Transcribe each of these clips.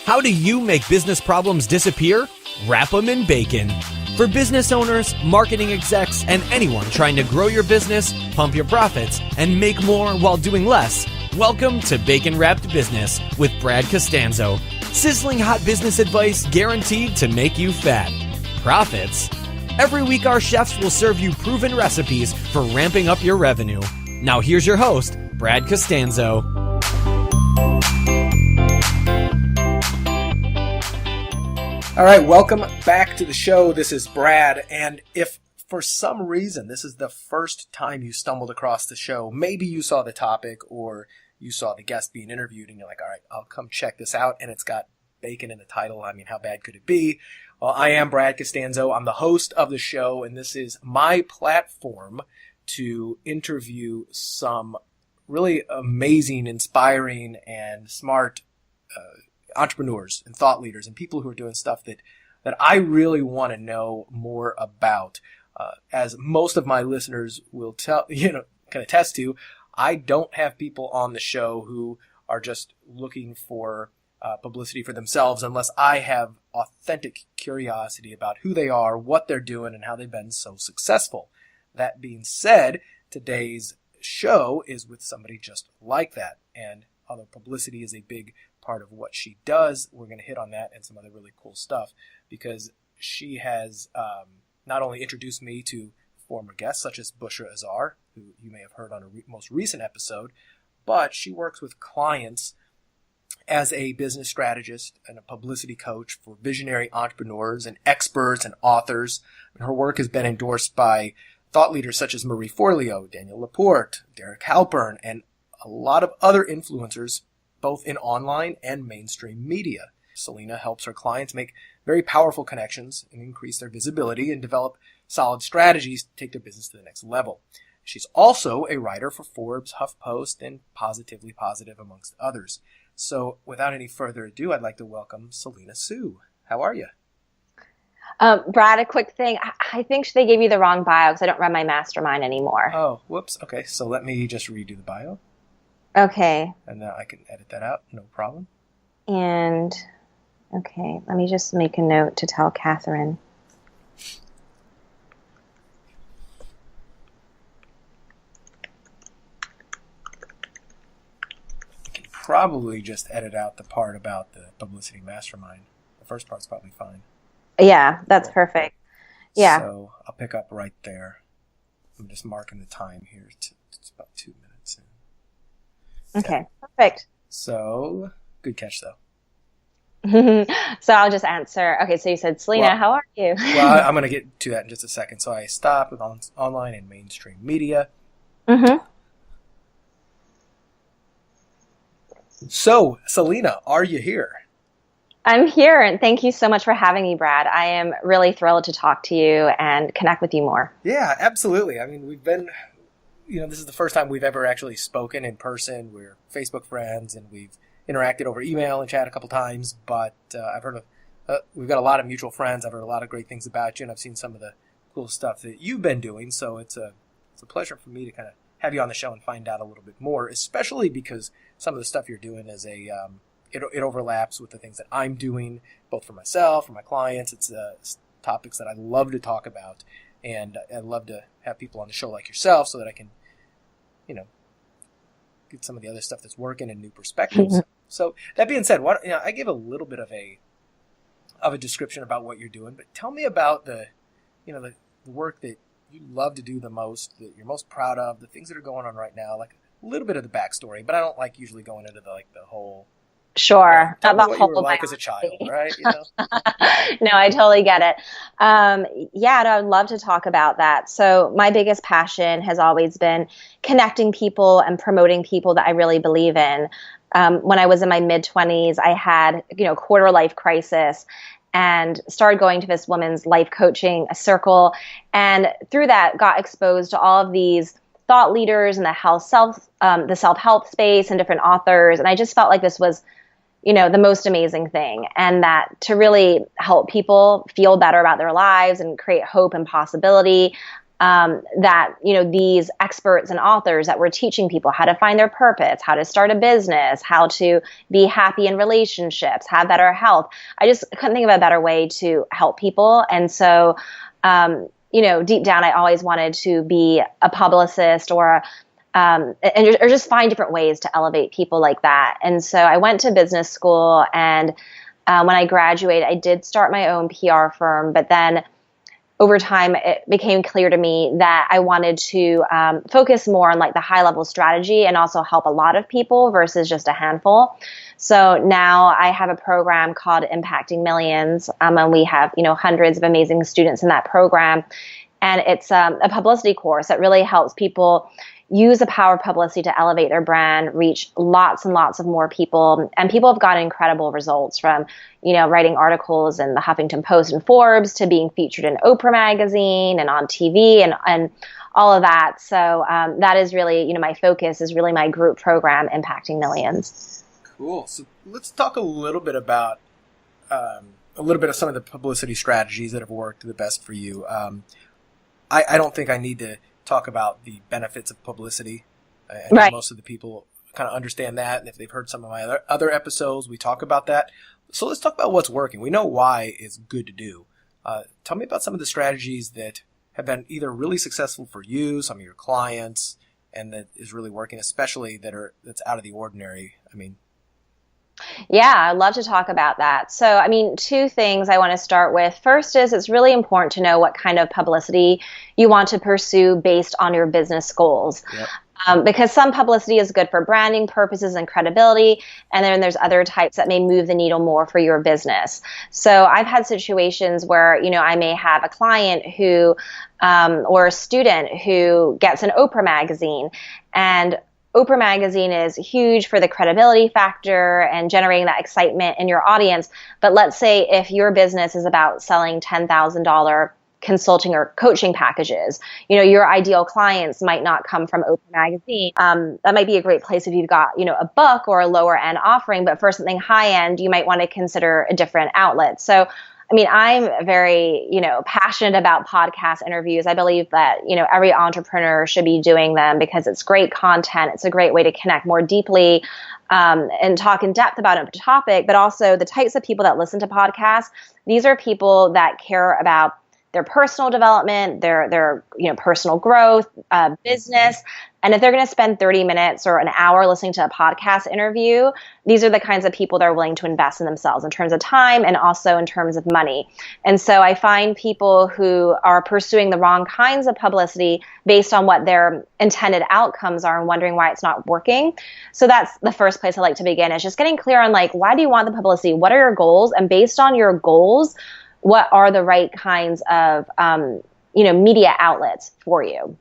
How do you make business problems disappear? Wrap them in bacon. For business owners, marketing execs, and anyone trying to grow your business, pump your profits, and make more while doing less, welcome to Bacon Wrapped Business with Brad Costanzo. Sizzling hot business advice guaranteed to make you fat. Profits? Every week our chefs will serve you proven recipes for ramping up your revenue. Now here's your host, Brad Costanzo. All right, welcome back to the show. This is Brad, and if for some reason this is the first time you stumbled across the show, maybe you saw the topic or you saw the guest being interviewed and you're like, all right, I'll come check this out, and it's got bacon in the title. I mean, how bad could it be? Well, I am Brad Costanzo. I'm the host of the show, and this is my platform to interview some really amazing, inspiring, and smart entrepreneurs and thought leaders and people who are doing stuff that I really want to know more about. As most of my listeners will can attest to, I don't have people on the show who are just looking for publicity for themselves unless I have authentic curiosity about who they are, what they're doing, and how they've been so successful. That being said, today's show is with somebody just like that. And although publicity is a big part of what she does, we're going to hit on that and some other really cool stuff, because she has not only introduced me to former guests such as Bushra Azar, who you may have heard on a most recent episode, but she works with clients as a business strategist and a publicity coach for visionary entrepreneurs and experts and authors. And her work has been endorsed by thought leaders such as Marie Forleo, Daniel Laporte, Derek Halpern, and a lot of other influencers, both in online and mainstream media. Selena helps her clients make very powerful connections and increase their visibility and develop solid strategies to take their business to the next level. She's also a writer for Forbes, HuffPost, and Positively Positive, amongst others. So without any further ado, I'd like to welcome Selena Soo. How are you? Brad, a quick thing. I think they gave you the wrong bio because I don't run my mastermind anymore. Oh, whoops. Okay, so let me just redo the bio. Okay. And I can edit that out, no problem. And, okay, let me just make a note to tell Catherine. You can probably just edit out the part about the Publicity Mastermind. The first part's probably fine. Yeah, that's cool. Perfect. Yeah. So I'll pick up right there. I'm just marking the time here. It's about 2 minutes in. Okay, perfect. So, good catch, though. So I'll just answer. Okay, so you said, Selena, how are you? Well, I'm going to get to that in just a second. So I stopped with online and mainstream media. Mm-hmm. So, Selena, are you here? I'm here, and thank you so much for having me, Brad. I am really thrilled to talk to you and connect with you more. Yeah, absolutely. I mean, we've been... this is the first time we've ever actually spoken in person. We're Facebook friends, and we've interacted over email and chat a couple times. But I've heard we've got a lot of mutual friends. I've heard a lot of great things about you, and I've seen some of the cool stuff that you've been doing. So it's a pleasure for me to kind of have you on the show and find out a little bit more, especially because some of the stuff you're doing is it overlaps with the things that I'm doing, both for myself, for my clients. It's topics that I love to talk about. And I'd love to have people on the show like yourself so that I can, get some of the other stuff that's working and new perspectives. So that being said, I gave a little bit of a description about what you're doing, but tell me about the work that you love to do the most, that you're most proud of, the things that are going on right now, like a little bit of the backstory. But I don't like usually going into the whole. Sure. Tell me what you were like as a child, right? No, I totally get it. I'd love to talk about that. So my biggest passion has always been connecting people and promoting people that I really believe in. When I was in my mid-20s, I had, quarter life crisis and started going to this woman's life coaching circle. And through that, got exposed to all of these thought leaders in the self-help space and different authors. And I just felt like this was the most amazing thing, and that to really help people feel better about their lives and create hope and possibility, that, these experts and authors that were teaching people how to find their purpose, how to start a business, how to be happy in relationships, have better health. I just couldn't think of a better way to help people. And so, deep down, I always wanted to be a publicist or just find different ways to elevate people like that. And so I went to business school, and when I graduated, I did start my own PR firm, but then over time, it became clear to me that I wanted to focus more on like the high level strategy and also help a lot of people versus just a handful. So now I have a program called Impacting Millions, and we have, hundreds of amazing students in that program. And it's a publicity course that really helps people use the power of publicity to elevate their brand, reach lots and lots of more people. And people have gotten incredible results from, writing articles in the Huffington Post and Forbes to being featured in Oprah magazine and on TV and all of that. So that is really, my focus is really my group program, Impacting Millions. Cool. So let's talk a little bit about of some of the publicity strategies that have worked the best for you. I don't think I need to talk about the benefits of publicity. I know most of the people kind of understand that, and if they've heard some of my other episodes, we talk about that. So let's talk about what's working. We know why it's good to do. Tell me about some of the strategies that have been either really successful for you, some of your clients, and that is really working, especially that's out of the ordinary. Yeah, I'd love to talk about that. So, two things I want to start with. First is it's really important to know what kind of publicity you want to pursue based on your business goals. Yep. Because some publicity is good for branding purposes and credibility, and then there's other types that may move the needle more for your business. So I've had situations where, I may have a client who, or a student who gets an Oprah magazine, and Oprah magazine is huge for the credibility factor and generating that excitement in your audience. But let's say if your business is about selling $10,000 consulting or coaching packages, your ideal clients might not come from Oprah magazine. That might be a great place if you've got, a book or a lower end offering, but for something high end, you might want to consider a different outlet. So I'm very, passionate about podcast interviews. I believe that, every entrepreneur should be doing them because it's great content. It's a great way to connect more deeply and talk in depth about a topic, but also the types of people that listen to podcasts. These are people that care about their personal development, their personal growth, business. And if they're going to spend 30 minutes or an hour listening to a podcast interview, these are the kinds of people that are willing to invest in themselves in terms of time and also in terms of money. And so I find people who are pursuing the wrong kinds of publicity based on what their intended outcomes are and wondering why it's not working. So that's the first place I like to begin, is just getting clear on why do you want the publicity? What are your goals? And based on your goals, what are the right kinds of, media outlets for you?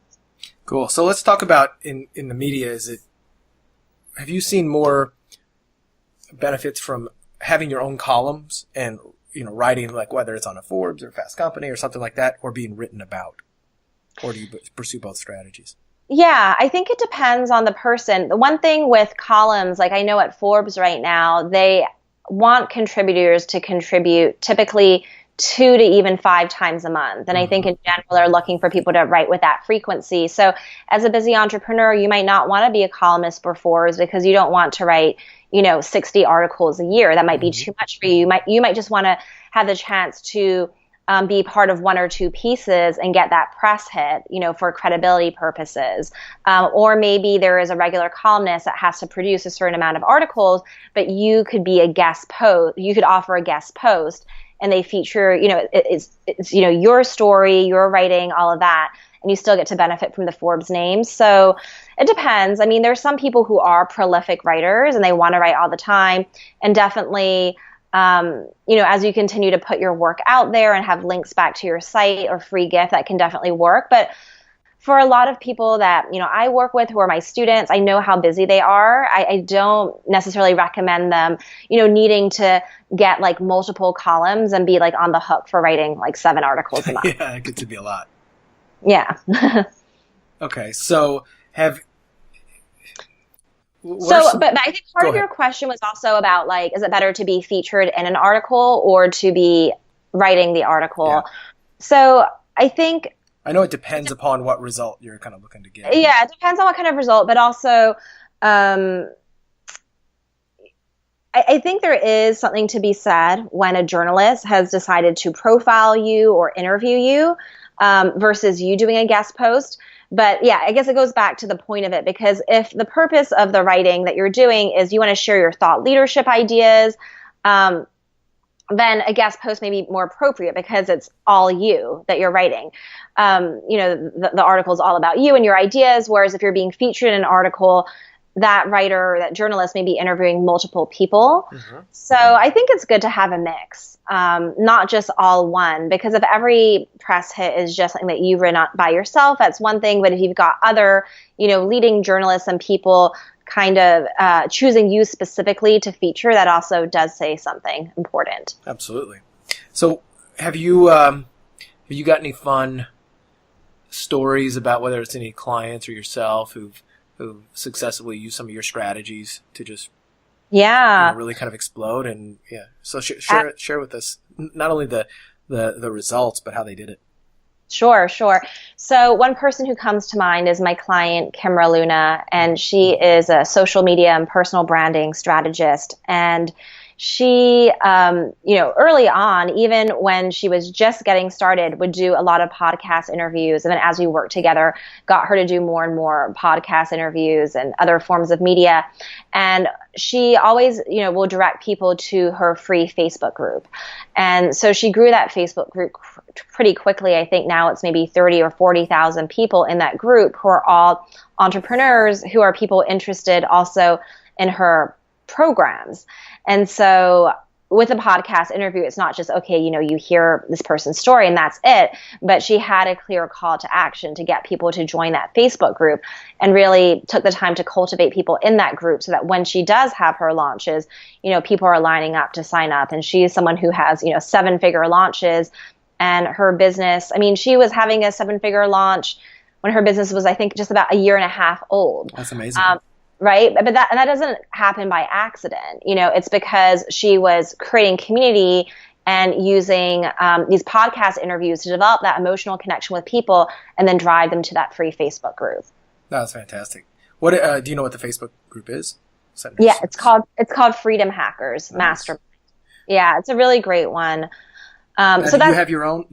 Cool. So let's talk about in the media. Have you seen more benefits from having your own columns and, writing, whether it's on a Forbes or Fast Company or something like that, or being written about? Or do you pursue both strategies? Yeah, I think it depends on the person. The one thing with columns, I know at Forbes right now, they want contributors to contribute typically 2 to even 5 times a month. And I think in general, they're looking for people to write with that frequency. So as a busy entrepreneur, you might not want to be a columnist for Forbes because you don't want to write, 60 articles a year. That might be too much for you. You might just want to have the chance to be part of 1 or 2 pieces and get that press hit, for credibility purposes. Or maybe there is a regular columnist that has to produce a certain amount of articles, but you could be a guest post. You could offer a guest post, and they feature, it's your story, your writing, all of that, and you still get to benefit from the Forbes name. So it depends. There's some people who are prolific writers and they want to write all the time, and definitely, as you continue to put your work out there and have links back to your site or free gift, that can definitely work. But for a lot of people that, I work with who are my students, I know how busy they are. I don't necessarily recommend them, needing to get multiple columns and be on the hook for writing 7 articles a month. Yeah, it gets to be a lot. Yeah. Okay. So but I think part of your question was also about is it better to be featured in an article or to be writing the article? Yeah. So I think I know it depends upon what result you're kind of looking to get. Yeah, it depends on what kind of result, but also I think there is something to be said when a journalist has decided to profile you or interview you versus you doing a guest post. But yeah, I guess it goes back to the point of it, because if the purpose of the writing that you're doing is you want to share your thought leadership ideas, then a guest post may be more appropriate because it's all you that you're writing. The article is all about you and your ideas, whereas if you're being featured in an article, that writer, that journalist may be interviewing multiple people. Mm-hmm. So I think it's good to have a mix, not just all one, because if every press hit is just something that you've written by yourself, that's one thing. But if you've got other, leading journalists and people kind of choosing you specifically to feature, that also does say something important. Absolutely. So have you got any fun stories about whether it's any clients or yourself who successfully use some of your strategies to just really kind of explode? And so share with us not only the results but how they did it. Sure. So one person who comes to mind is my client, Kimra Luna, and she is a social media and personal branding strategist. And she, early on, even when she was just getting started, would do a lot of podcast interviews. And then as we worked together, got her to do more and more podcast interviews and other forms of media. And she always, will direct people to her free Facebook group. And so she grew that Facebook group pretty quickly. I think now it's maybe 30 or 40,000 people in that group who are all entrepreneurs, who are people interested also in her programs. And so with a podcast interview, it's not just, okay, you hear this person's story and that's it, but she had a clear call to action to get people to join that Facebook group, and really took the time to cultivate people in that group so that when she does have her launches, people are lining up to sign up. And she is someone who has, 7-figure launches, and her business, she was having a 7-figure launch when her business was, I think, just about a year and a half old. That's amazing. Right. But that doesn't happen by accident. It's because she was creating community and using these podcast interviews to develop that emotional connection with people and then drive them to that free Facebook group. That's fantastic. What do you know what the Facebook group is? Yeah, it's called Freedom Hackers Mastermind. Yeah, it's a really great one. Do you have your own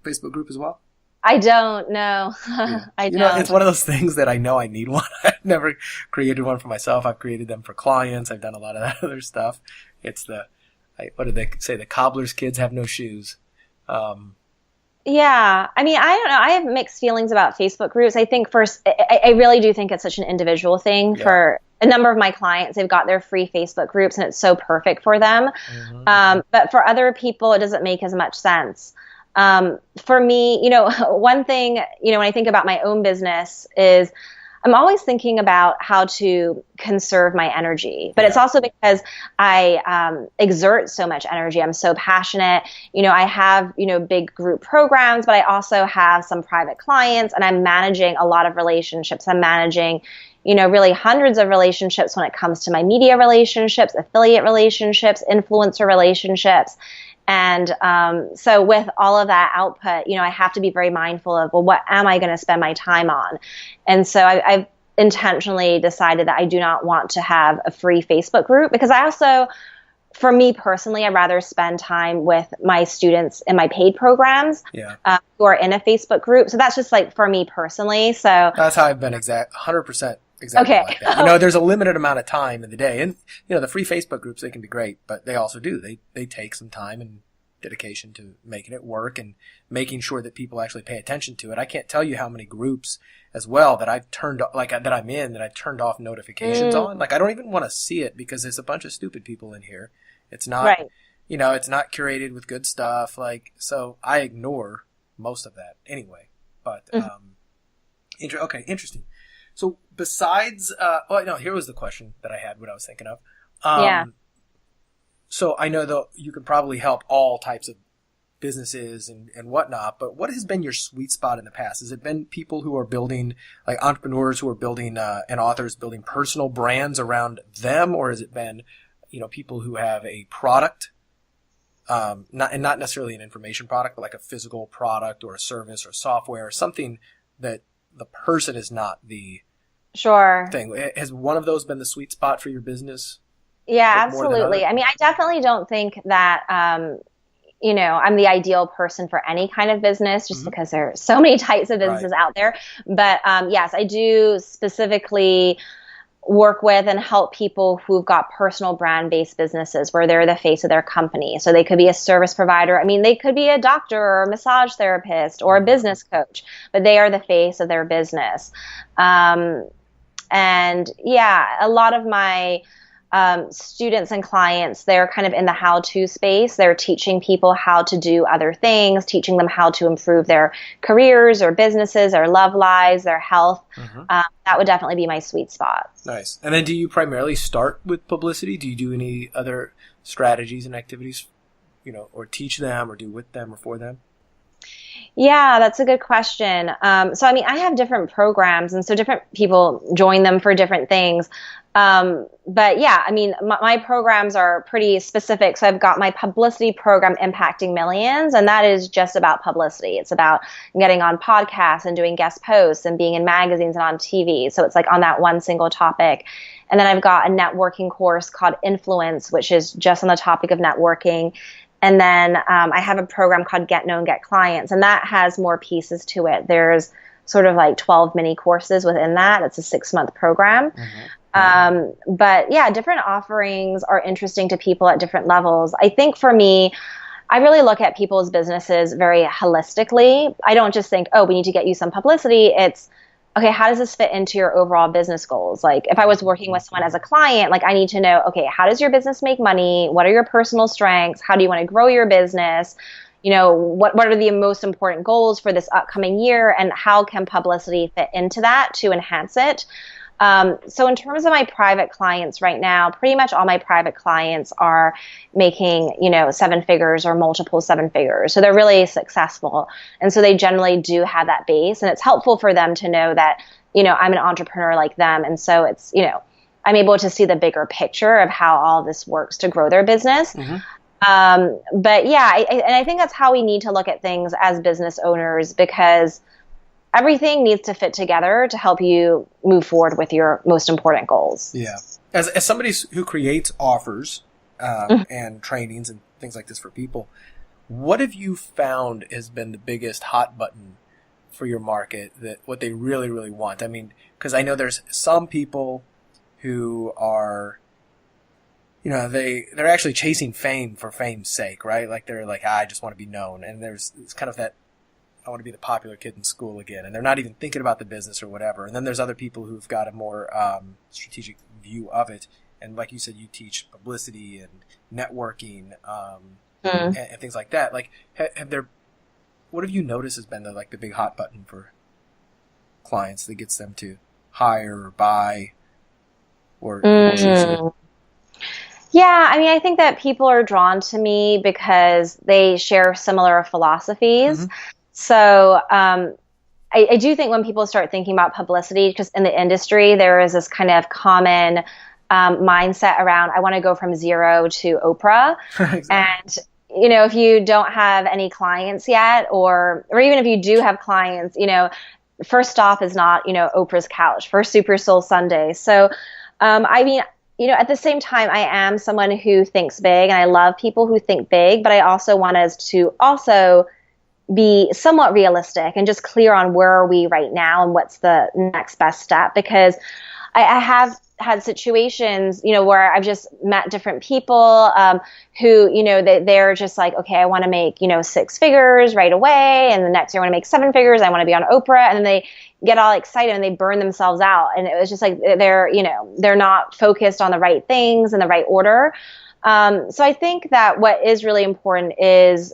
Facebook group as well? I don't know. Yeah. I don't. It's one of those things that I know I need one. I've never created one for myself. I've created them for clients. I've done a lot of that other stuff. It's what did they say? The cobbler's kids have no shoes. Yeah. I don't know. I have mixed feelings about Facebook groups. I think first, I really do think it's such an individual thing. Yeah. For a number of my clients, they've got their free Facebook groups and it's so perfect for them. Mm-hmm. But for other people, it doesn't make as much sense. For me, one thing, when I think about my own business is I'm always thinking about how to conserve my energy, but it's also because I exert so much energy. I'm so passionate. I have, big group programs, but I also have some private clients, and I'm managing a lot of relationships. I'm managing, really hundreds of relationships when it comes to my media relationships, affiliate relationships, influencer relationships. And so with all of that output, I have to be very mindful of, well, what am I going to spend my time on? And so I've intentionally decided that I do not want to have a free Facebook group, because I also, for me personally, I'd rather spend time with my students in my paid programs who are in a Facebook group. So that's just for me personally. So that's how I've been 100%. Exactly. Okay. Like that. There's a limited amount of time in the day, and the free Facebook groups, they can be great, but they also they take some time and dedication to making it work and making sure that people actually pay attention to it. I can't tell you how many groups as well that I've turned that I'm in that I turned off notifications on. I don't even want to see it because there's a bunch of stupid people in here. It's not it's not curated with good stuff. So I ignore most of that anyway. But okay, interesting. So besides, here was the question that I had, what I was thinking of. So I know that you can probably help all types of businesses and whatnot, but what has been your sweet spot in the past? Has it been people who are building, entrepreneurs who are building, and authors building personal brands around them? Or has it been, people who have a product, not necessarily an information product, but like a physical product or a service or software or something that the person is not the Sure. thing. Has one of those been the sweet spot for your business? Yeah, Like more than absolutely. other? I mean, I definitely don't think that, I'm the ideal person for any kind of business just because there are so many types of businesses out there. But yes, I do specifically work with and help people who've got personal brand-based businesses where they're the face of their company. So they could be a service provider. I mean, they could be a doctor or a massage therapist or a business coach, but they are the face of their business. And yeah, a lot of my students and clients, they're kind of in the how-to space. They're teaching people how to do other things, teaching them how to improve their careers or businesses, their love lives, their health. That would definitely be my sweet spot. Nice. And then do you primarily start with publicity? Do you do any other strategies and activities, or teach them or do with them or for them? Yeah, that's a good question. So, I mean, I have different programs, and so different people join them for different things. But yeah, I mean, my programs are pretty specific. So I've got my publicity program, Impacting Millions, and that is just about publicity. It's about getting on podcasts and doing guest posts and being in magazines and on TV. So it's like on that one single topic. And then I've got a networking course called Influence, which is just on the topic of networking. And then I have a program called Get Known, Get Clients, and that has more pieces to it. There's sort of like 12 mini courses within that. It's a 6-month program. But yeah, different offerings are interesting to people at different levels. I think for me, I really look at people's businesses very holistically. I don't just think, oh, we need to get you some publicity. It's, okay, how does this fit into your overall business goals? Like if I was working with someone as a client, like I need to know, okay, how does your business make money? What are your personal strengths? How do you want to grow your business? What are the most important goals for this upcoming year? And how can publicity fit into that to enhance it? So in terms of my private clients right now, pretty much all my private clients are making, 7 figures or multiple 7 figures. So they're really successful. And so they generally do have that base, and it's helpful for them to know that, I'm an entrepreneur like them. And so it's, I'm able to see the bigger picture of how all this works to grow their business. But yeah, I think that's how we need to look at things as business owners, because everything needs to fit together to help you move forward with your most important goals. Yeah. As somebody who creates offers and trainings and things like this for people, what have you found has been the biggest hot button for your market, that what they really, really want? I mean, because I know there's some people who are, they're actually chasing fame for fame's sake, right? Like they're like, I just want to be known. And it's kind of that, I want to be the popular kid in school again. And they're not even thinking about the business or whatever. And then there's other people who've got a more strategic view of it. And like you said, you teach publicity and networking and things like that. Like, what have you noticed has been the big hot button for clients that gets them to hire or buy or choose you? Yeah, I mean, I think that people are drawn to me because they share similar philosophies. So I do think when people start thinking about publicity, because in the industry, there is this kind of common mindset around, I want to go from zero to Oprah. Exactly. And, if you don't have any clients yet, or even if you do have clients, first stop is not, Oprah's couch, first Super Soul Sunday. So, I mean, at the same time, I am someone who thinks big, and I love people who think big, but I also want us to also be somewhat realistic and just clear on where are we right now and what's the next best step. Because I have had situations, where I've just met different people who, they're just like, okay, I want to make, 6 figures right away. And the next year I want to make 7 figures. I want to be on Oprah. And then they get all excited and they burn themselves out. And it was just like, they're not focused on the right things in the right order. So I think that what is really important is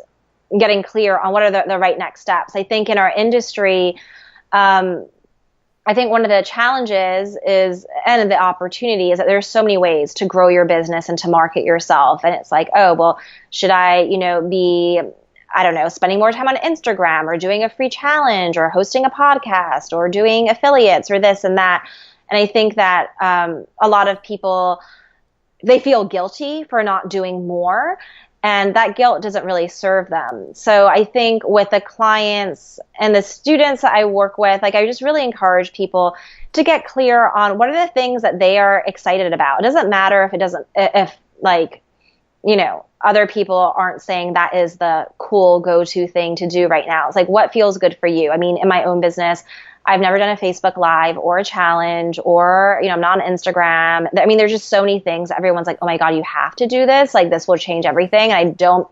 getting clear on what are the right next steps. I think in our industry, I think one of the challenges and the opportunity is that there's so many ways to grow your business and to market yourself. And it's like, oh, well, should I, be, I don't know, spending more time on Instagram or doing a free challenge or hosting a podcast or doing affiliates or this and that. And I think that a lot of people, they feel guilty for not doing more. And that guilt doesn't really serve them. So I think with the clients and the students that I work with, like I just really encourage people to get clear on what are the things that they are excited about. It doesn't matter if like, you know, other people aren't saying that is the cool go-to thing to do right now. It's like, what feels good for you? I mean, in my own business, I've never done a Facebook Live or a challenge or, you know, I'm not on Instagram. I mean, there's just so many things. Everyone's like, oh my God, you have to do this. Like this will change everything. And I don't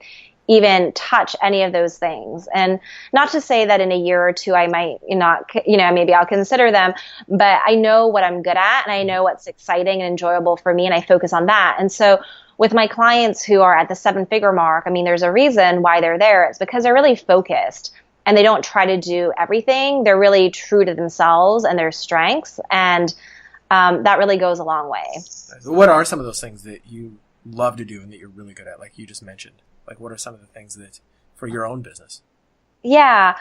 even touch any of those things. And not to say that in a year or two, I might not, you know, maybe I'll consider them, but I know what I'm good at and I know what's exciting and enjoyable for me. And I focus on that. And so with my clients who are at the 7-figure mark, I mean, there's a reason why they're there. It's because they're really focused. And they don't try to do everything. They're really true to themselves and their strengths. And that really goes a long way. What are some of those things that you love to do and that you're really good at, like you just mentioned? Like, what are some of the things that for your own business? Yeah.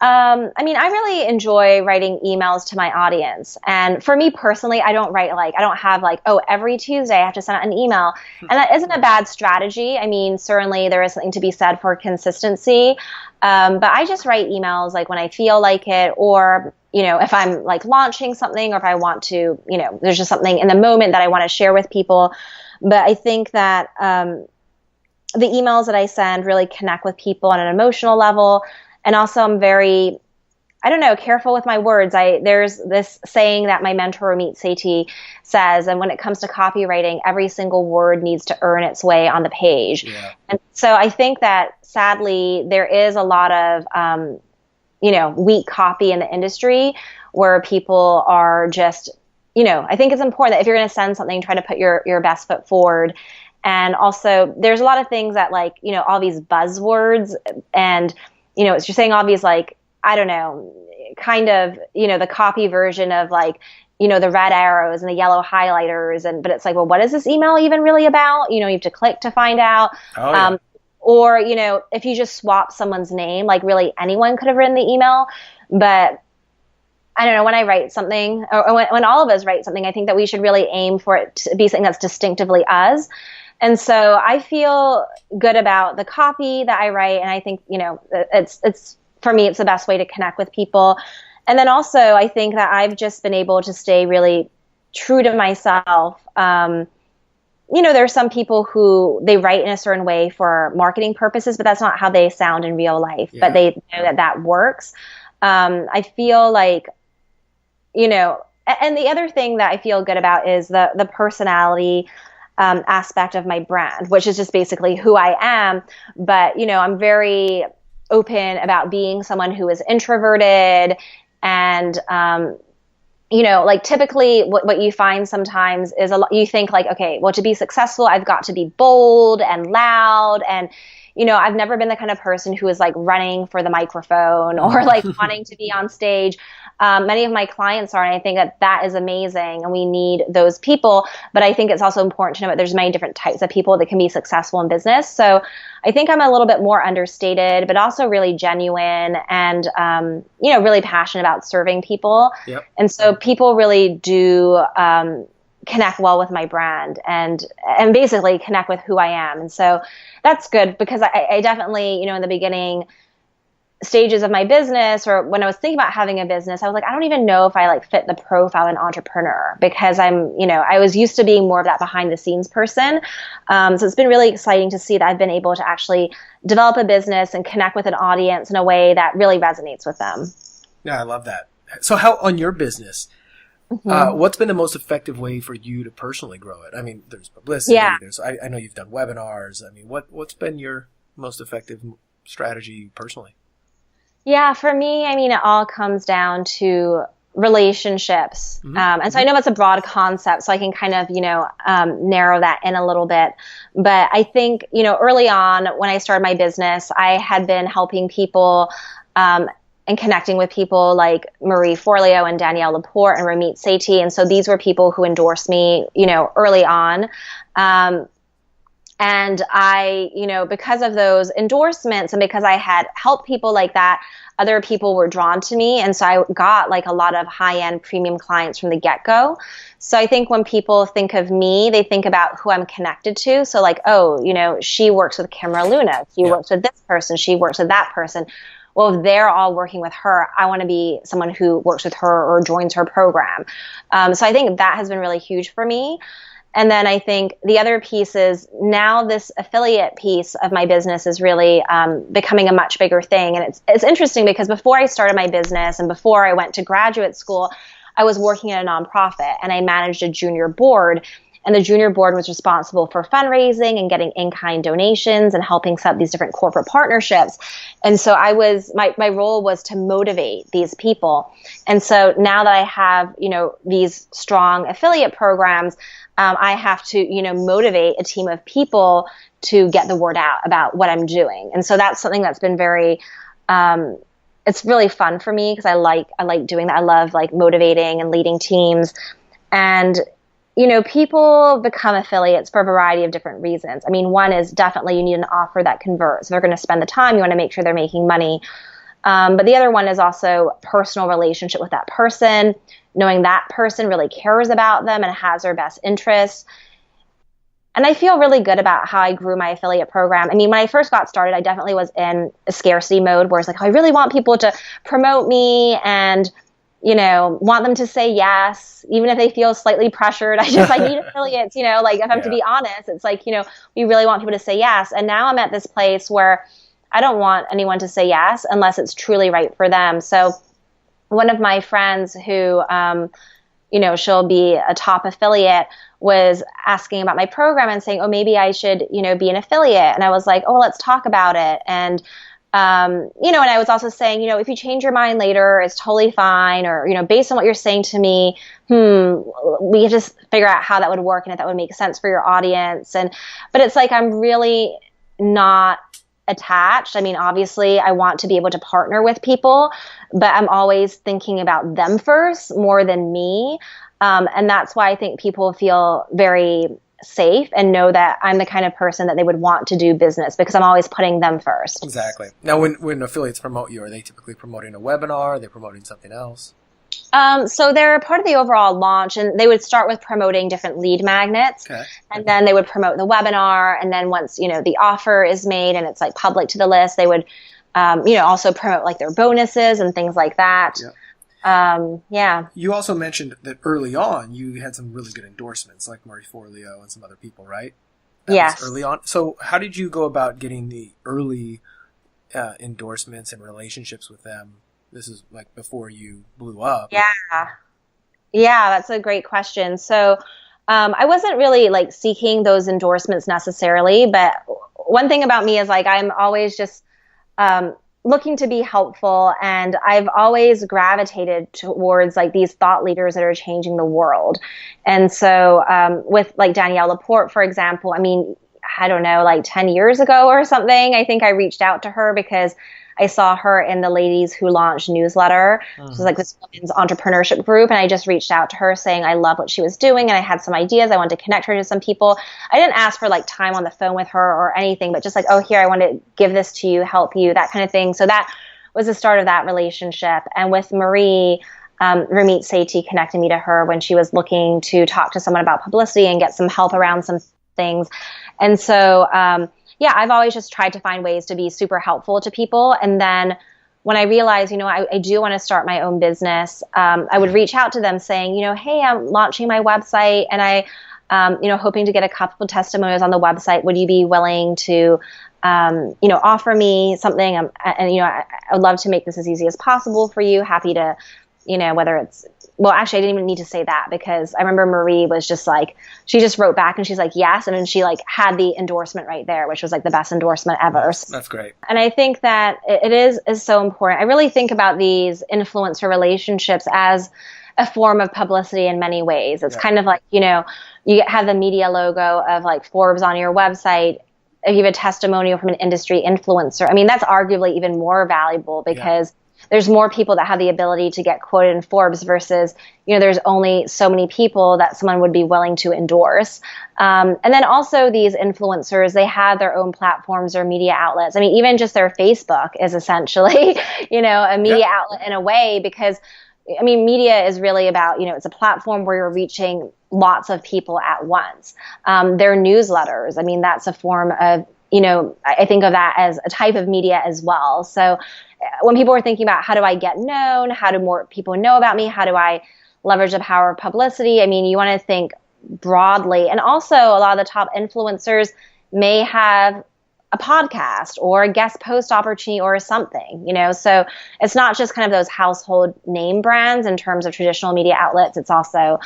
I mean, I really enjoy writing emails to my audience. And for me personally, I don't have like, oh, every Tuesday I have to send out an email. And that isn't a bad strategy. I mean, certainly there is something to be said for consistency. But I just write emails like when I feel like it, or, you know, if I'm like launching something or if I want to, you know, there's just something in the moment that I want to share with people. But I think that the emails that I send really connect with people on an emotional level. And also I'm very, I don't know, careful with my words. There's this saying that my mentor, Ramit Sethi, says, and when it comes to copywriting, every single word needs to earn its way on the page. Yeah. And so I think that sadly there is a lot of, you know, weak copy in the industry where people are just, you know, I think it's important that if you're going to send something, try to put your best foot forward. And also there's a lot of things that like, you know, all these buzzwords and, you know, it's just saying all these like, I don't know, kind of, you know, the copy version of like, you know, the red arrows and the yellow highlighters. But it's like, well, what is this email even really about? You know, you have to click to find out. Oh, yeah. Or, you know, if you just swap someone's name, like really anyone could have written the email. But I don't know, when I write something or when all of us write something, I think that we should really aim for it to be something that's distinctively us. And so I feel good about the copy that I write. And I think, you know, it's for me, it's the best way to connect with people. And then also I think that I've just been able to stay really true to myself. You know, there are some people who they write in a certain way for marketing purposes, but that's not how they sound in real life. Yeah. But they know that works. I feel like, you know, and the other thing that I feel good about is the personality aspect of my brand, which is just basically who I am. But, you know, I'm very open about being someone who is introverted and, you know, like typically what you find sometimes is you think like, okay, well, to be successful, I've got to be bold and loud. And, you know, I've never been the kind of person who is like running for the microphone or like wanting to be on stage. Many of my clients are, and I think that is amazing, and we need those people. But I think it's also important to know that there's many different types of people that can be successful in business. So I think I'm a little bit more understated, but also really genuine and, you know, really passionate about serving people. Yep. And so people really do connect well with my brand and basically connect with who I am. And so that's good because I definitely, you know, in the beginning stages of my business or when I was thinking about having a business, I was like, I don't even know if I like fit the profile of an entrepreneur because I'm, you know, I was used to being more of that behind the scenes person. So it's been really exciting to see that I've been able to actually develop a business and connect with an audience in a way that really resonates with them. Yeah, I love that. So how on your business, what's been the most effective way for you to personally grow it? I mean, there's publicity. Yeah. I know you've done webinars. I mean, what's been your most effective strategy personally? Yeah, for me, I mean, it all comes down to relationships. Mm-hmm. And so I know it's a broad concept, so I can kind of, you know, narrow that in a little bit. But I think, you know, early on when I started my business, I had been helping people and connecting with people like Marie Forleo and Danielle Laporte and Ramit Sethi. And so these were people who endorsed me, you know, early on. And I, because of those endorsements and because I had helped people like that, other people were drawn to me. And so I got like a lot of high-end premium clients from the get-go. So I think when people think of me, they think about who I'm connected to. So like, oh, she works with Kimra Luna. She works with this person. She works with that person. Well, if they're all working with her, I want to be someone who works with her or joins her program. So I think that has been really huge for me. And then I think the other piece is now this affiliate piece of my business is really becoming a much bigger thing. And it's interesting because before I started my business and before I went to graduate school, I was working at a nonprofit and I managed a junior board. And the junior board was responsible for fundraising and getting in-kind donations and helping set up these different corporate partnerships. And so my role was to motivate these people. And so now that I have, these strong affiliate programs, I have to, motivate a team of people to get the word out about what I'm doing. And so that's something that's been very, it's really fun for me because I like doing that. I love like motivating and leading teams. And, people become affiliates for a variety of different reasons. I mean, one is definitely you need an offer that converts. If they're going to spend the time, you want to make sure they're making money. But the other one is also personal relationship with that person, knowing that person really cares about them and has their best interests. And I feel really good about how I grew my affiliate program. I mean, when I first got started, I definitely was in a scarcity mode where it's like, oh, I really want people to promote me and, want them to say yes, even if they feel slightly pressured. I need affiliates, like if I'm to be honest, it's like, we really want people to say yes. And now I'm at this place where I don't want anyone to say yes unless it's truly right for them. So one of my friends who, she'll be a top affiliate was asking about my program and saying, oh, maybe I should, be an affiliate. And I was like, oh, let's talk about it. And, and I was also saying, if you change your mind later, it's totally fine. Or, based on what you're saying to me, we could just figure out how that would work and if that would make sense for your audience. But it's like, I'm really not attached. I mean, obviously I want to be able to partner with people, but I'm always thinking about them first more than me. And that's why I think people feel very safe and know that I'm the kind of person that they would want to do business because I'm always putting them first. Exactly. Now, when affiliates promote you, are they typically promoting a webinar? Are they promoting something else? So they're part of the overall launch, and they would start with promoting different lead magnets, and then they would promote the webinar, and then once, the offer is made and it's like public to the list, they would, also promote like their bonuses and things like that. You also mentioned that early on you had some really good endorsements like Marie Forleo and some other people, right? That was early on. So how did you go about getting the early endorsements and relationships with them? This is like before you blew up. Yeah, that's a great question. So I wasn't really like seeking those endorsements necessarily, but one thing about me is like I'm always just looking to be helpful, and I've always gravitated towards like these thought leaders that are changing the world. And so with like Danielle Laporte, for example, I mean, I don't know, like 10 years ago or something, I think I reached out to her because I saw her in the Ladies Who Launched newsletter. It was like this women's entrepreneurship group. And I just reached out to her saying I love what she was doing. And I had some ideas. I wanted to connect her to some people. I didn't ask for like time on the phone with her or anything, but just like, oh, here, I want to give this to you, help you, that kind of thing. So that was the start of that relationship. And with Marie, Ramit Sethi connected me to her when she was looking to talk to someone about publicity and get some help around some things. And so, I've always just tried to find ways to be super helpful to people. And then when I realized, I do want to start my own business, I would reach out to them saying, hey, I'm launching my website and I, hoping to get a couple testimonials on the website. Would you be willing to, offer me something? I would love to make this as easy as possible for you. Happy to, whether it's, well, actually, I didn't even need to say that because I remember Marie was just like, she just wrote back and she's like, yes. And then she like had the endorsement right there, which was like the best endorsement ever. That's great. And I think that it is so important. I really think about these influencer relationships as a form of publicity in many ways. It's kind of like, you have the media logo of like Forbes on your website. If you have a testimonial from an industry influencer, I mean, that's arguably even more valuable because there's more people that have the ability to get quoted in Forbes versus, there's only so many people that someone would be willing to endorse. And then also these influencers, they have their own platforms or media outlets. I mean, even just their Facebook is essentially, a media outlet in a way, because media is really about, it's a platform where you're reaching lots of people at once. Their newsletters, that's a form of, I think of that as a type of media as well. So when people are thinking about how do I get known, how do more people know about me, how do I leverage the power of publicity, you want to think broadly. And also a lot of the top influencers may have a podcast or a guest post opportunity or something, so it's not just kind of those household name brands in terms of traditional media outlets. It's also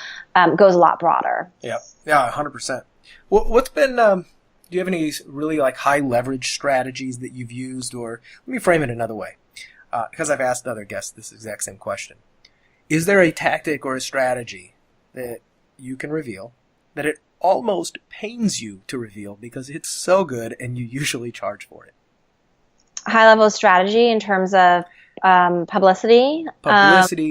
goes a lot broader. Yeah, 100%. What's been, do you have any really like high leverage strategies that you've used? Or let me frame it another way, because I've asked other guests this exact same question. Is there a tactic or a strategy that you can reveal that it almost pains you to reveal because it's so good and you usually charge for it? High level strategy in terms of publicity,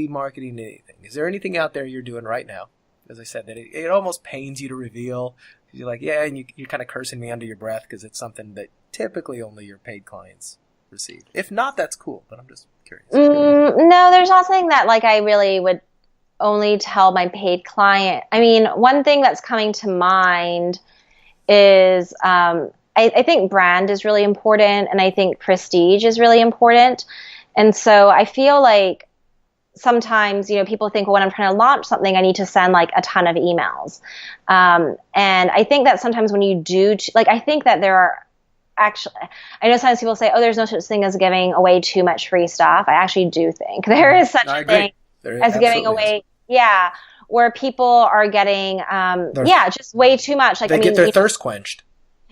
marketing, anything. Is there anything out there you're doing right now, as I said, that it almost pains you to reveal? You're like, yeah, and you're kind of cursing me under your breath because it's something that typically only your paid clients receive. If not, that's cool, but I'm just curious. No, there's not something that like I really would only tell my paid client. One thing that's coming to mind is I think brand is really important, and I think prestige is really important. And so I feel like sometimes, people think, well, when I'm trying to launch something, I need to send like a ton of emails. And I think that sometimes when you do, I think that there are actually, I know sometimes people say, oh, there's no such thing as giving away too much free stuff. I actually do think there is such a thing as giving away, where people are getting, just way too much. Like, they get their thirst quenched.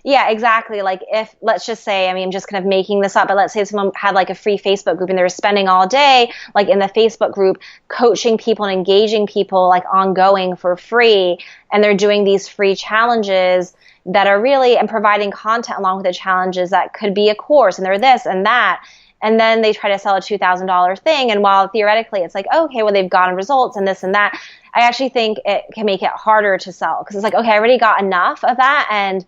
Yeah, exactly. Like if, let's just say, I'm just kind of making this up, but let's say someone had like a free Facebook group and they were spending all day, like in the Facebook group, coaching people and engaging people like ongoing for free. And they're doing these free challenges that are really, and providing content along with the challenges that could be a course, and they're this and that. And then they try to sell a $2,000 thing. And while theoretically it's like, okay, well, they've gotten results and this and that, I actually think it can make it harder to sell, because it's like, okay, I already got enough of that. And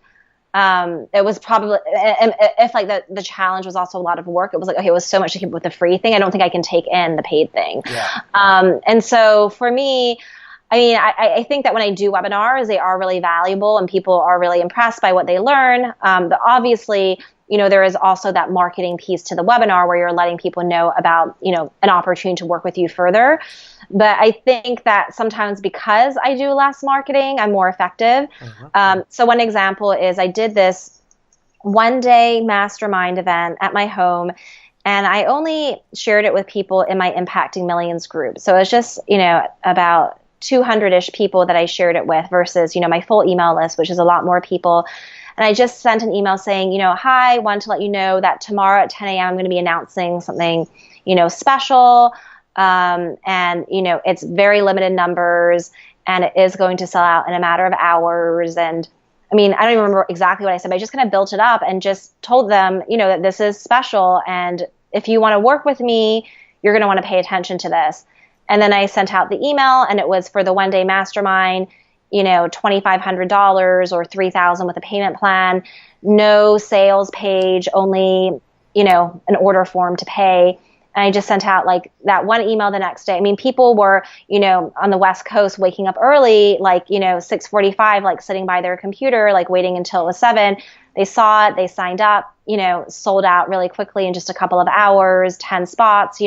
it was probably, if like the challenge was also a lot of work, it was like, okay, it was so much to keep with the free thing. I don't think I can take in the paid thing. Yeah. And so for me, I think that when I do webinars, they are really valuable and people are really impressed by what they learn. But obviously, there is also that marketing piece to the webinar where you're letting people know about, an opportunity to work with you further. But I think that sometimes because I do less marketing, I'm more effective. So one example is I did this one-day mastermind event at my home, and I only shared it with people in my Impacting Millions group. So it was just, about 200-ish people that I shared it with versus, my full email list, which is a lot more people. And I just sent an email saying, hi, wanted to let you know that tomorrow at 10 a.m. I'm going to be announcing something, special. And, it's very limited numbers, and it is going to sell out in a matter of hours. And I don't even remember exactly what I said, but I just kind of built it up and just told them, that this is special. And if you want to work with me, you're going to want to pay attention to this. And then I sent out the email, and it was for the one-day mastermind, $2,500 or $3,000 with a payment plan, no sales page, only, an order form to pay. And I just sent out like that one email the next day. People were, on the West Coast waking up early, like, 6:45, like sitting by their computer, like waiting until it was 7. They saw it, they signed up, sold out really quickly in just a couple of hours, 10 spots,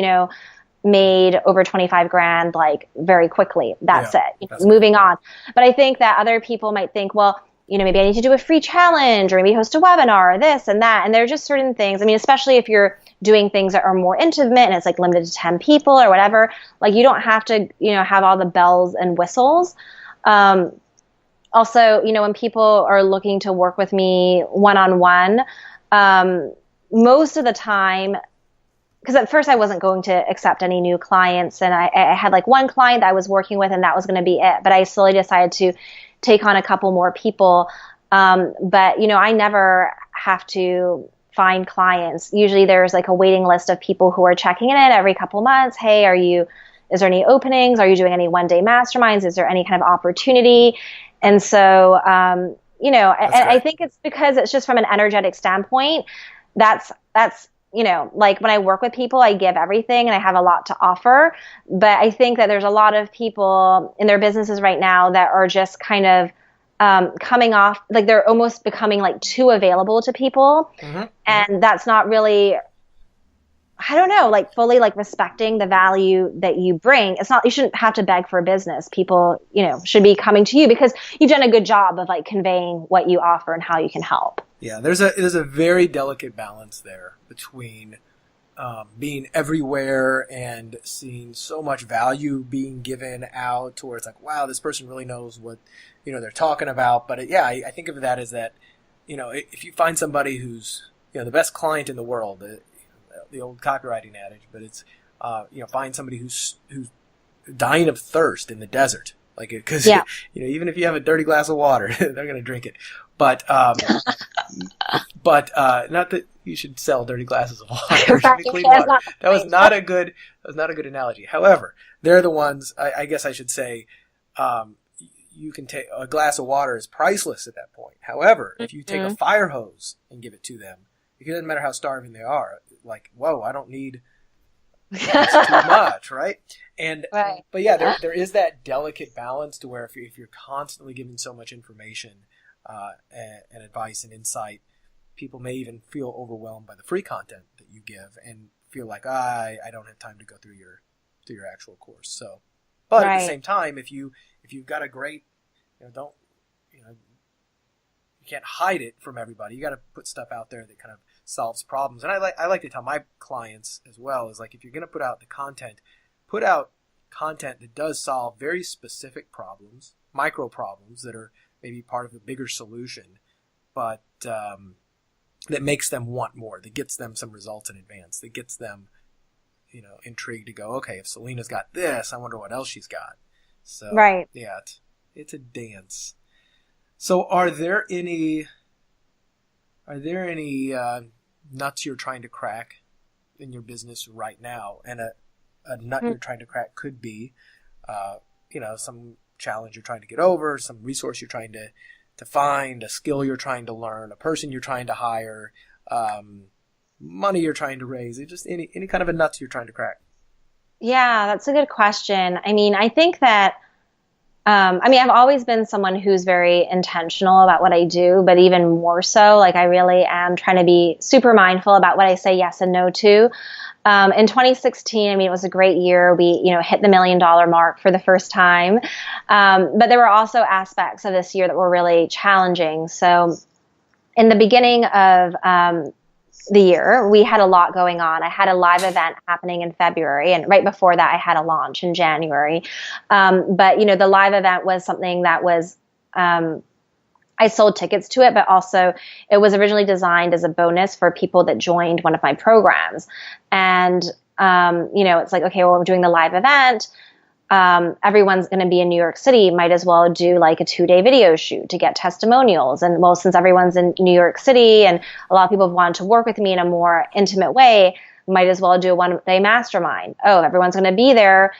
made over 25 grand, like very quickly. That's it. Moving on. But I think that other people might think, well, maybe I need to do a free challenge or maybe host a webinar or this and that. And there are just certain things. Especially if you're doing things that are more intimate and it's like limited to 10 people or whatever, like you don't have to, have all the bells and whistles. Also, when people are looking to work with me one-on-one, most of the time, because at first I wasn't going to accept any new clients, and I had like one client that I was working with and that was going to be it. But I slowly decided to take on a couple more people. But, I never have to find clients. Usually there's like a waiting list of people who are checking in every couple months. Hey, is there any openings? Are you doing any one-day masterminds? Is there any kind of opportunity? And so, I think it's because it's just from an energetic standpoint. That's, like when I work with people, I give everything and I have a lot to offer. But I think that there's a lot of people in their businesses right now that are just kind of coming off, like they're almost becoming like too available to people. Mm-hmm. And that's not really, I don't know, like fully like respecting the value that you bring. It's not, you shouldn't have to beg for a business. People, should be coming to you because you've done a good job of like conveying what you offer and how you can help. Yeah, there's a very delicate balance there between being everywhere and seeing so much value being given out to where it's like, wow, this person really knows what they're talking about. But I think of that as that, if you find somebody who's the best client in the world, the old copywriting adage, but it's find somebody who's dying of thirst in the desert, like because even if you have a dirty glass of water, they're going to drink it. But not that you should sell dirty glasses of water. Right. Clean water. That was not a good analogy. However, they're the ones. I guess I should say, you can take a glass of water is priceless at that point. However, if you take a fire hose and give it to them, it doesn't matter how starving they are. Like, whoa, I don't need. That's too much, right? And right. But yeah, there is that delicate balance to where if you're constantly giving so much information and advice and insight, people may even feel overwhelmed by the free content that you give and feel like I don't have time to go through your actual course. So, but at the same time, if you've got a great, you can't hide it from everybody. You got to put stuff out there that kind of solves problems. And I like to tell my clients as well is like if you're going to put out the content, put out content that does solve very specific problems, micro problems that are maybe part of a bigger solution, but that makes them want more, that gets them some results in advance, that gets them, intrigued to go, okay, if Selena's got this, I wonder what else she's got. So, right. Yeah, it's a dance. So are there any nuts you're trying to crack in your business right now? And a nut you're trying to crack could be, some challenge you're trying to get over, some resource you're trying to find, a skill you're trying to learn, a person you're trying to hire, money you're trying to raise, just any kind of a nuts you're trying to crack. Yeah, that's a good question. I mean, I think that, I've always been someone who's very intentional about what I do, but even more so, like I really am trying to be super mindful about what I say yes and no to. In 2016, it was a great year. We, hit the $1 million mark for the first time. But there were also aspects of this year that were really challenging. So in the beginning of, the year, we had a lot going on. I had a live event happening in February, and right before that, I had a launch in January. But the live event was something that was, I sold tickets to it, but also it was originally designed as a bonus for people that joined one of my programs. And, it's like, okay, well, we're doing the live event. Everyone's going to be in New York City, might as well do like a 2-day video shoot to get testimonials. And well, since everyone's in New York City and a lot of people have wanted to work with me in a more intimate way, might as well do a 1-day mastermind. Oh, everyone's going to be there.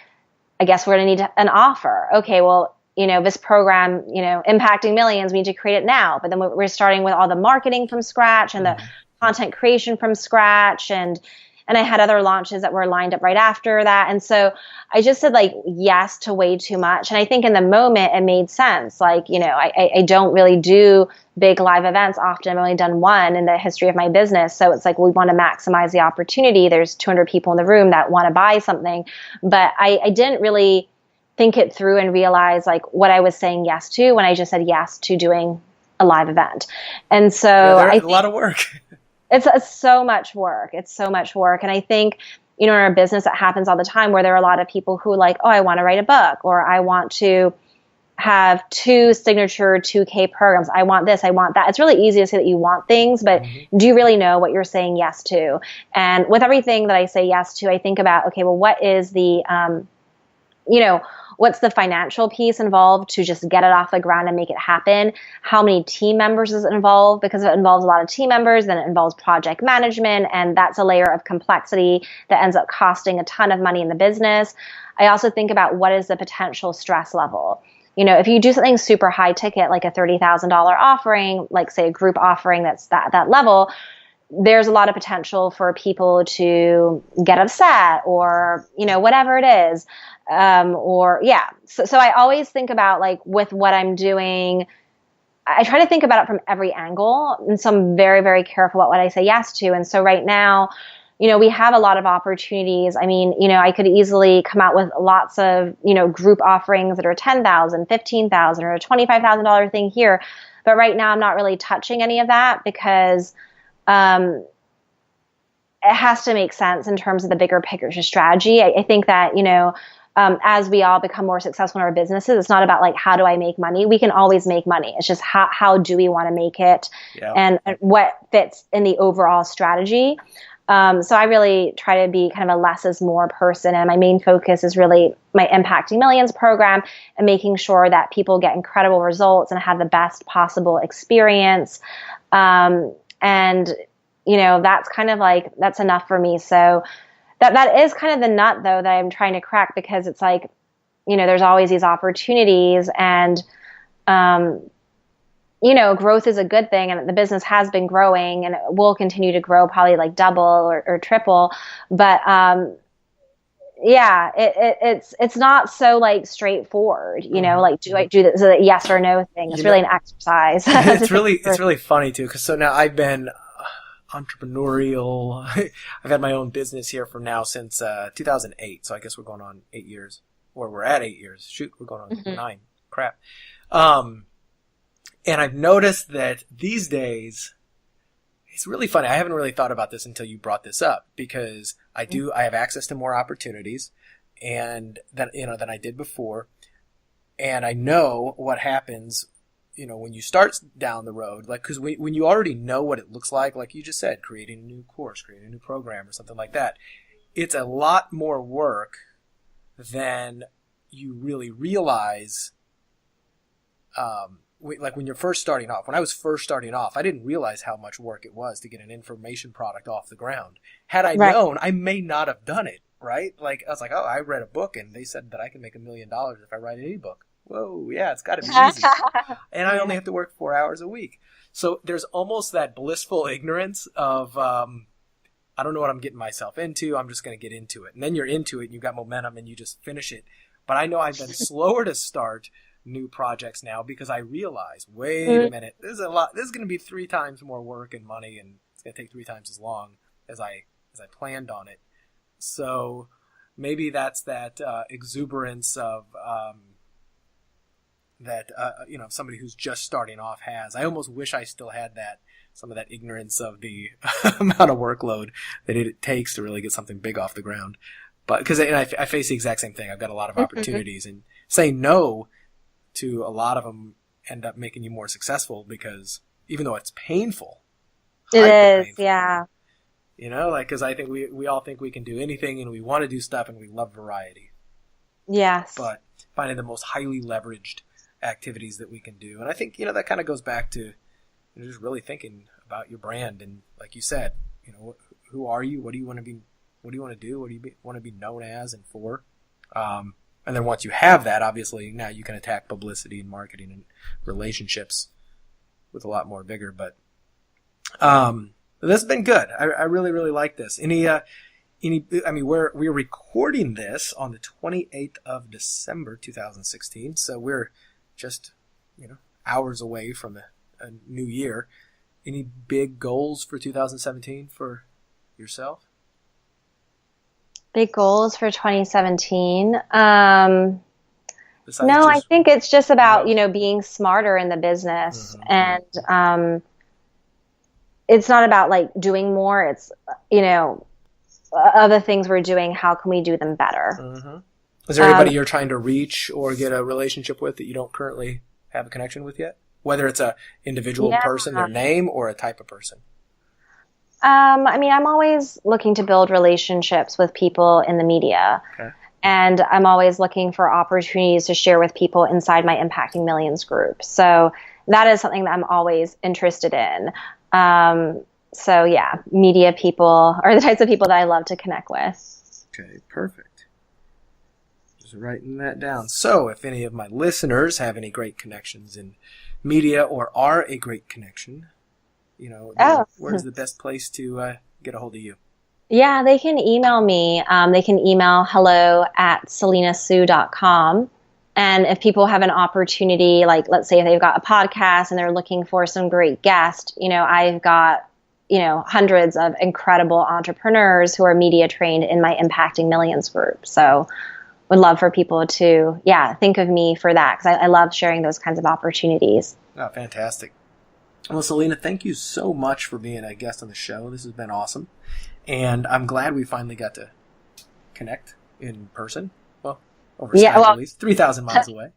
I guess we're going to need an offer. Okay, well, this program, impacting millions, we need to create it now. But then we're starting with all the marketing from scratch and the content creation from scratch. And I had other launches that were lined up right after that. And so I just said like yes to way too much. And I think in the moment it made sense. Like, I don't really do big live events often. I've only done one in the history of my business. So it's like we want to maximize the opportunity. There's 200 people in the room that want to buy something. But I didn't really think it through and realize like what I was saying yes to when I just said yes to doing a live event. And so I think a lot of work. It's so much work. It's so much work. And I think, in our business, it happens all the time where there are a lot of people who like, oh, I want to write a book, or I want to have 2 signature 2K programs. I want this, I want that. It's really easy to say that you want things, but do you really know what you're saying yes to? And with everything that I say yes to, I think about, okay, well, what is the, what's the financial piece involved to just get it off the ground and make it happen? How many team members is it involved? Because if it involves a lot of team members, then it involves project management, and that's a layer of complexity that ends up costing a ton of money in the business. I also think about what is the potential stress level. You know, if you do something super high ticket, like a $30,000 offering, like say a group offering that's that level, there's a lot of potential for people to get upset or, you know, whatever it is. So I always think about, like, with what I'm doing, I try to think about it from every angle. And so I'm very, very careful about what I say yes to. And so right now, you know, we have a lot of opportunities. I mean, you know, I could easily come out with lots of, you know, group offerings that are $10,000, $15,000 or a $25,000 thing here. But right now I'm not really touching any of that because it has to make sense in terms of the bigger picture strategy. I think that, you know, as we all become more successful in our businesses, it's not about like, how do I make money? We can always make money. It's just how do we want to make it, and what fits in the overall strategy. So I really try to be kind of a less is more person. And my main focus is really my Impacting Millions program and making sure that people get incredible results and have the best possible experience. And, you know, that's kind of like, that's enough for me. So that is kind of the nut, though, that I'm trying to crack, because it's like, you know, there's always these opportunities, and, you know, growth is a good thing, and the business has been growing and it will continue to grow, probably like double or triple. But, it's not so like straightforward, you know, like, do I do this? Is it a yes or no thing? It's really an exercise. It's really funny too. Cause so now I've been entrepreneurial. I've had my own business here from now since, 2008. So I guess we're going on 8 years, or we're at 8 years. Shoot, we're going on 9. Crap. And I've noticed that these days, it's really funny. I haven't really thought about this until you brought this up, because I have access to more opportunities and than I did before. And I know what happens, you know, when you start down the road, like, cause when you already know what it looks like you just said, creating a new course, creating a new program or something like that, it's a lot more work than you really realize. Like when you're first starting off, when I was first starting off, I didn't realize how much work it was to get an information product off the ground. Had I known, I may not have done it, right? Like, I was like, oh, I read a book and they said that I can make $1 million if I write an ebook. Whoa, yeah, it's got to be easy. And I only have to work 4 hours a week. So there's almost that blissful ignorance of, I don't know what I'm getting myself into. I'm just going to get into it. And then you're into it and you've got momentum and you just finish it. But I know I've been slower to start new projects now because I realize, wait a minute, this is going to be 3 times more work and money, and it's going to take 3 times as long as I planned on it. So maybe that's that exuberance of you know, somebody who's just starting off has. I almost wish I still had some of that ignorance of the amount of workload that it takes to really get something big off the ground. But because I face the exact same thing. I've got a lot of opportunities, and saying no to a lot of them end up making you more successful, because even though it's painful, it is painful, yeah. You know, like, because I think we all think we can do anything, and we want to do stuff, and we love variety. Yes. But finding the most highly leveraged activities that we can do, and I think, you know, that kind of goes back to, you know, just really thinking about your brand, and like you said, you know, who are you? What do you want to be? What do you want to do? What do you want to be known as and for? And then once you have that, obviously, now you can attack publicity and marketing and relationships with a lot more vigor. But this has been good. I really, really like this. I mean, we're recording this on the 28th of December, 2016. So we're just, you know, hours away from a new year. Any big goals for 2017 for yourself? Big goals for 2017. No, I think it's just about, you know, being smarter in the business. And it's not about like doing more. It's, you know, other things we're doing, how can we do them better? Is there anybody you're trying to reach or get a relationship with that you don't currently have a connection with yet? Whether it's a individual person, their name, or a type of person? I mean, I'm always looking to build relationships with people in the media. Okay. And I'm always looking for opportunities to share with people inside my Impacting Millions group. So that is something that I'm always interested in. So yeah, media people are the types of people that I love to connect with. Okay, perfect. Just writing that down. So if any of my listeners have any great connections in media or are a great connection, where's the best place to get a hold of you? Yeah, they can email me. They can email hello@selenasoo.com. And if people have an opportunity, like let's say if they've got a podcast and they're looking for some great guests, I've got, hundreds of incredible entrepreneurs who are media trained in my Impacting Millions group. So would love for people to, think of me for that because I love sharing those kinds of opportunities. Oh, fantastic. Well, Selena, thank you so much for being a guest on the show. This has been awesome. And I'm glad we finally got to connect in person. Well, over Skype at least, 3,000 miles away.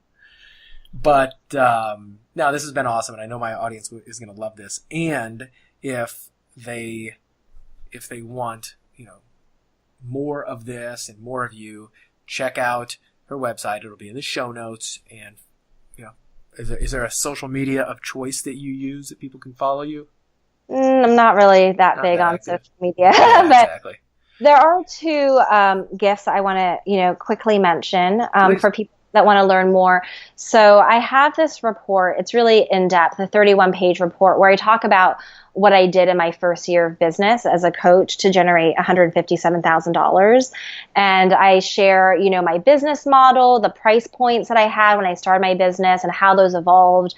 But no, this has been awesome, and I know my audience is going to love this. And if they want, more of this and more of you, check out her website. It'll be in the show notes. And is there a social media of choice that you use that people can follow you? I'm not really that big on social media, yeah, but exactly. There are two gifts I want to, quickly mention for people that want to learn more. So I have this report. It's really in-depth, a 31-page report where I talk about what I did in my first year of business as a coach to generate $157,000. And I share, my business model, the price points that I had when I started my business and how those evolved.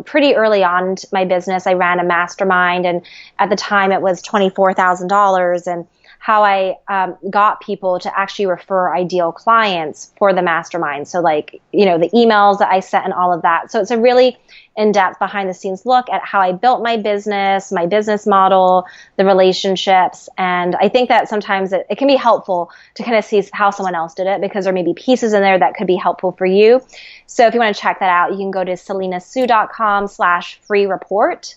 Pretty early on in my business, I ran a mastermind, and at the time it was $24,000, and how I got people to actually refer ideal clients for the mastermind. So the emails that I sent and all of that. So it's a really in-depth behind the scenes look at how I built my business model, the relationships. And I think that sometimes it can be helpful to kind of see how someone else did it because there may be pieces in there that could be helpful for you. So if you want to check that out, you can go to selenasoo.com/free report.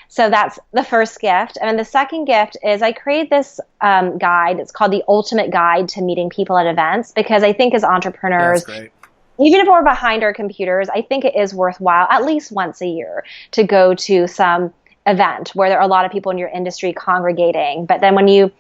So that's the first gift. And the second gift is I create this guide. It's called the Ultimate Guide to Meeting People at Events, because I think as entrepreneurs, even if we're behind our computers, I think it is worthwhile at least once a year to go to some event where there are a lot of people in your industry congregating. But then when you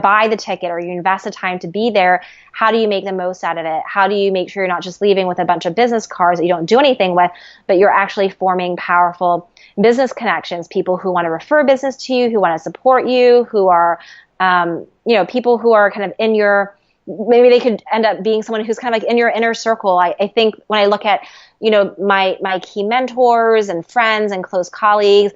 buy the ticket or you invest the time to be there, how do you make the most out of it? How do you make sure you're not just leaving with a bunch of business cards that you don't do anything with, but you're actually forming powerful business connections, people who want to refer business to you, who want to support you, who are, people who are kind of in your, maybe they could end up being someone who's kind of like in your inner circle. I think when I look at, my key mentors and friends and close colleagues,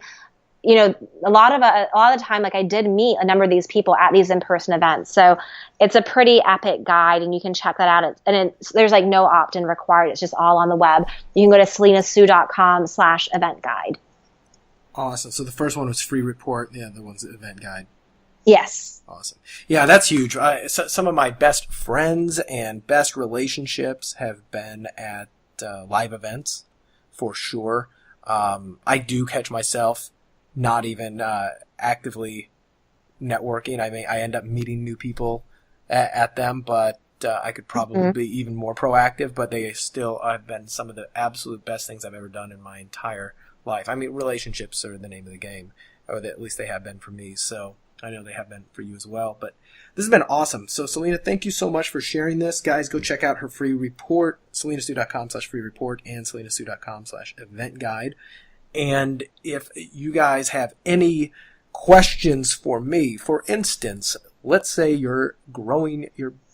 a lot of the time, I did meet a number of these people at these in-person events. So it's a pretty epic guide, and you can check that out. There's no opt-in required. It's just all on the web. You can go to selenasoo.com/event guide. Awesome. So the first one was free report. The other one's the event guide. Yes. Awesome. Yeah, that's huge. Some of my best friends and best relationships have been at live events, for sure. I do catch myself not even actively networking. I mean, I end up meeting new people at them, but I could probably be even more proactive. But they still have been some of the absolute best things I've ever done in my entire life. I mean, relationships are the name of the game, or at least they have been for me. So I know they have been for you as well. But this has been awesome. So Selena, thank you so much for sharing this. Guys, go check out her free report, selenasoo.com/free report and selenasoo.com/event guide. And if you guys have any questions for me, for instance, let's say you're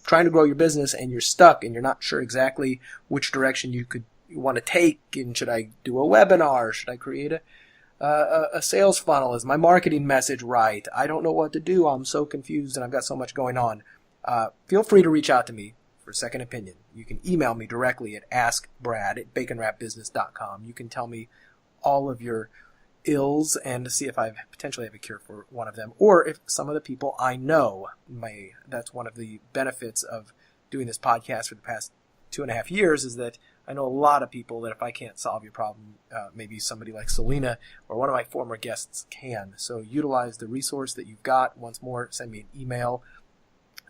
trying to grow your business and you're stuck and you're not sure exactly which direction you want to take, and should I do a webinar? Should I create a sales funnel? Is my marketing message right? I don't know what to do. I'm so confused and I've got so much going on. Feel free to reach out to me for a second opinion. You can email me directly at askbrad@baconwrapbusiness.com. You can tell me all of your ills and to see if I potentially have a cure for one of them, or if some of the people I know may. That's one of the benefits of doing this podcast for the past 2.5 years, is that I know a lot of people that if I can't solve your problem, maybe somebody like Selena or one of my former guests can. So utilize the resource that you've got. Once more, send me an email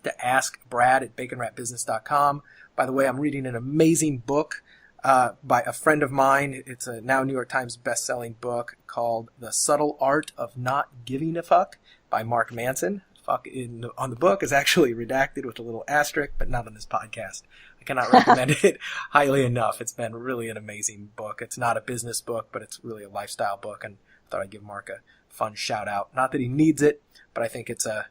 to askbrad@baconwrapbusiness.com. By the way, I'm reading an amazing book by a friend of mine. It's a now New York Times best-selling book called The Subtle Art of Not Giving a Fuck by Mark Manson. Fuck on the book is actually redacted with a little asterisk, but not on this podcast. I cannot recommend it highly enough. It's been really an amazing book. It's not a business book, but it's really a lifestyle book, and I thought I'd give Mark a fun shout out. Not that he needs it, but I think it's a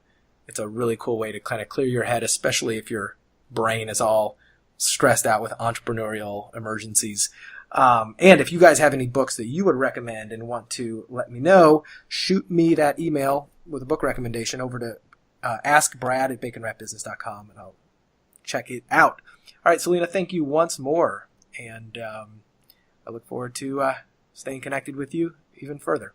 really cool way to kind of clear your head, especially if your brain is all stressed out with entrepreneurial emergencies. And if you guys have any books that you would recommend and want to let me know, shoot me that email with a book recommendation over to askbrad@baconwrapbusiness.com, and I'll check it out. All right, Selena, thank you once more, and I look forward to staying connected with you even further.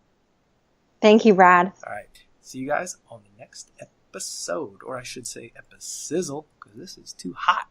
Thank you, Brad. All right, see you guys on the next episode, or I should say episode, because this is too hot.